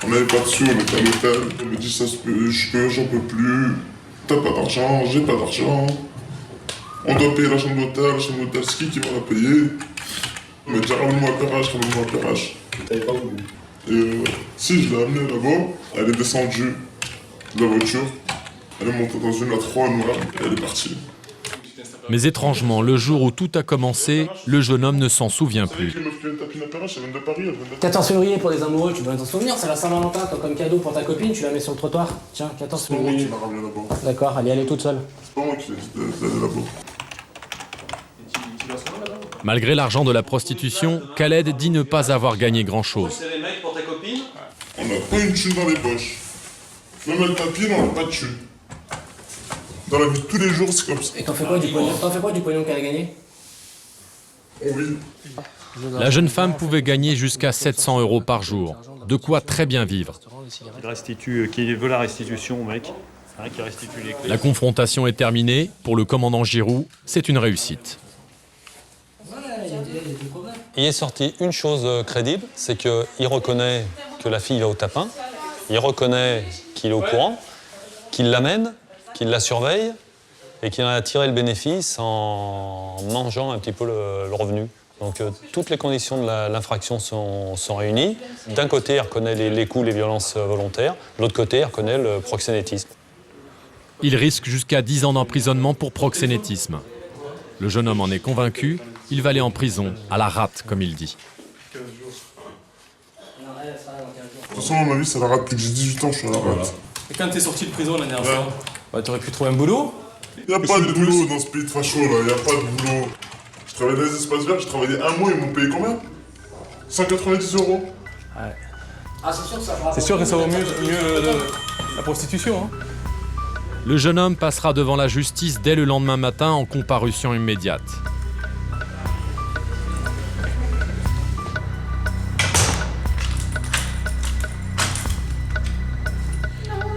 On n'avait pas de sous, on était à l'hôtel. Elle me dit ça se peut, j'en peux plus. T'as pas d'argent, j'ai pas d'argent. On doit payer la chambre d'hôtel, c'est qui va la payer? On m'a dit ramène-moi à Perrache. T'avais pas voulu? Si, je l'ai amenée là-bas, elle est descendue de la voiture, elle est montée dans une A3 noire et elle est partie. Mais étrangement, le jour où tout a commencé, le jeune homme ne s'en souvient plus. 14 février pour les amoureux, tu dois t'en souvenir, c'est la Saint-Valentin, toi comme cadeau pour ta copine, tu la mets sur le trottoir. Tiens, 14 février. C'est pas moi qui l'ai ramenée là-bas. D'accord, elle est allée toute seule. C'est pas moi qui l'ai dit d'aller là-bas. Malgré l'argent de la prostitution, Khaled dit ne pas avoir gagné grand-chose. C'est les mecs pour ta copine? On n'a pas une thune dans les poches. Même le tapis, on n'a pas de thune. Dans la vie de tous les jours, c'est comme ça. Et t'en fais quoi du pognon? T'en fais quoi du pognon qu'elle a gagné? Oui. La jeune femme pouvait gagner jusqu'à 700 € par jour, de quoi très bien vivre. Il restitue, qui veut la restitution, mec. Qui restitue les clés. La confrontation est terminée. Pour le commandant Giroud, c'est une réussite. Il est sorti une chose crédible, c'est qu'il reconnaît que la fille va au tapin, il reconnaît qu'il est au courant, qu'il l'amène, qu'il la surveille et qu'il en a tiré le bénéfice en mangeant un petit peu le revenu. Donc toutes les conditions de l'infraction sont réunies. D'un côté, il reconnaît les coups, les violences volontaires. De l'autre côté, il reconnaît le proxénétisme. Il risque jusqu'à 10 ans d'emprisonnement pour proxénétisme. Le jeune homme en est convaincu, il va aller en prison, à la rate, comme il dit. De toute façon, dans ma vie, c'est la rate. Depuis que j'ai 18 ans, je suis à la rate. Et quand t'es sorti de prison la dernière fois, bah, t'aurais pu trouver un boulot? Il n'y a pas de boulot dans ce pays de facho, là. Il n'y a pas de boulot. Je travaillais dans les espaces verts, j'ai travaillé un mois, ils m'ont payé combien? 190 €. Ouais. Ah, c'est sûr que ça va. C'est sûr que ça vaut mieux la prostitution, hein. Le jeune homme passera devant la justice dès le lendemain matin en comparution immédiate.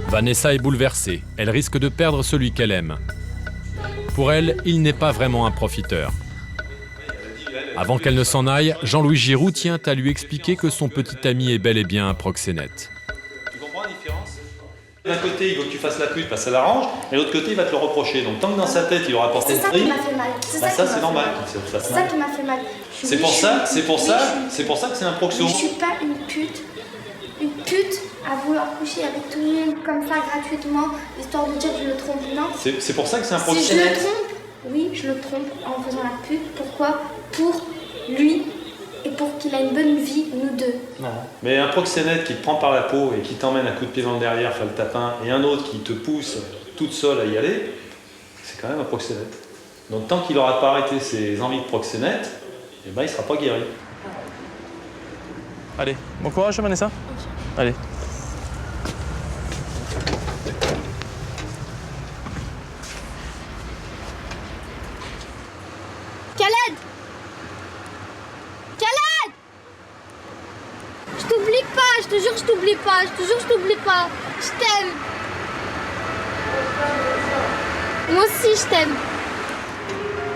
Vanessa est bouleversée. Elle risque de perdre celui qu'elle aime. Pour elle, il n'est pas vraiment un profiteur. Avant qu'elle ne s'en aille, Jean-Louis Giroud tient à lui expliquer que son petit ami est bel et bien un proxénète. Tu comprends la différence? D'un côté, il veut que tu fasses la pute parce que ça l'arrange, et de l'autre côté, il va te le reprocher. Donc tant que dans sa tête, il aura apporté C'est ça qui m'a fait mal. C'est ça c'est normal. C'est ça qui m'a fait mal. C'est pour ça que c'est un proxo. Je suis pas une pute. Une pute à vouloir coucher avec tout le monde comme ça gratuitement, histoire de dire que je le trompe. Non. C'est pour ça que c'est un Si je proxénète. le trompe, oui, je le trompe en faisant la pute. Pourquoi? Pour lui et pour qu'il ait une bonne vie, nous deux. Non. Mais un proxénète qui te prend par la peau et qui t'emmène à coup de pied dans le derrière faire le tapin, et un autre qui te pousse toute seule à y aller, c'est quand même un proxénète. Donc tant qu'il n'aura pas arrêté ses envies de proxénète, eh ben, il ne sera pas guéri. Allez, bon courage Vanessa. Allez. Khaled! Khaled! Je t'oublie pas, je te jure je t'oublie pas, je te jure je t'oublie pas. Je t'aime. Moi aussi je t'aime.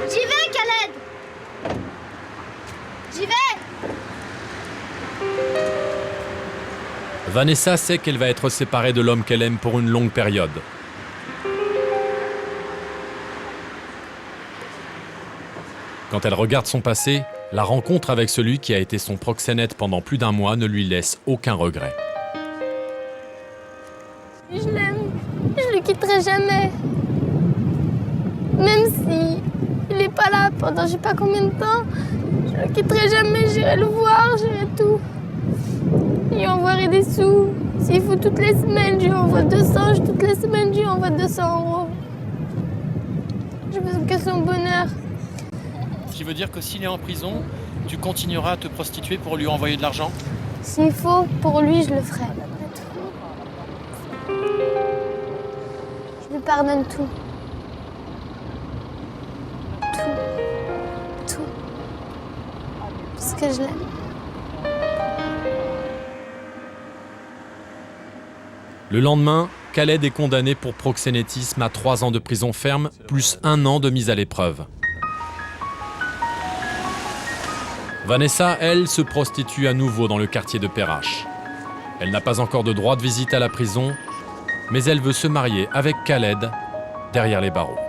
J'y vais Khaled! J'y vais! Vanessa sait qu'elle va être séparée de l'homme qu'elle aime pour une longue période. Quand elle regarde son passé, la rencontre avec celui qui a été son proxénète pendant plus d'1 mois ne lui laisse aucun regret. pas là pendant je sais pas combien de temps, je le quitterai jamais, j'irai le voir, j'irai tout. Je lui envoierai des sous. S'il faut toutes les semaines, je lui envoie 200, toutes les semaines, je lui envoie 200 €. J'ai besoin que son bonheur. Ce qui veut dire que s'il est en prison, tu continueras à te prostituer pour lui envoyer de l'argent? S'il faut, pour lui, je le ferai. Je lui pardonne tout. Tout. Parce que je l'aime. Le lendemain, Khaled est condamné pour proxénétisme à 3 ans de prison ferme, plus 1 an de mise à l'épreuve. Vanessa, elle, se prostitue à nouveau dans le quartier de Perrache. Elle n'a pas encore de droit de visite à la prison, mais elle veut se marier avec Khaled derrière les barreaux.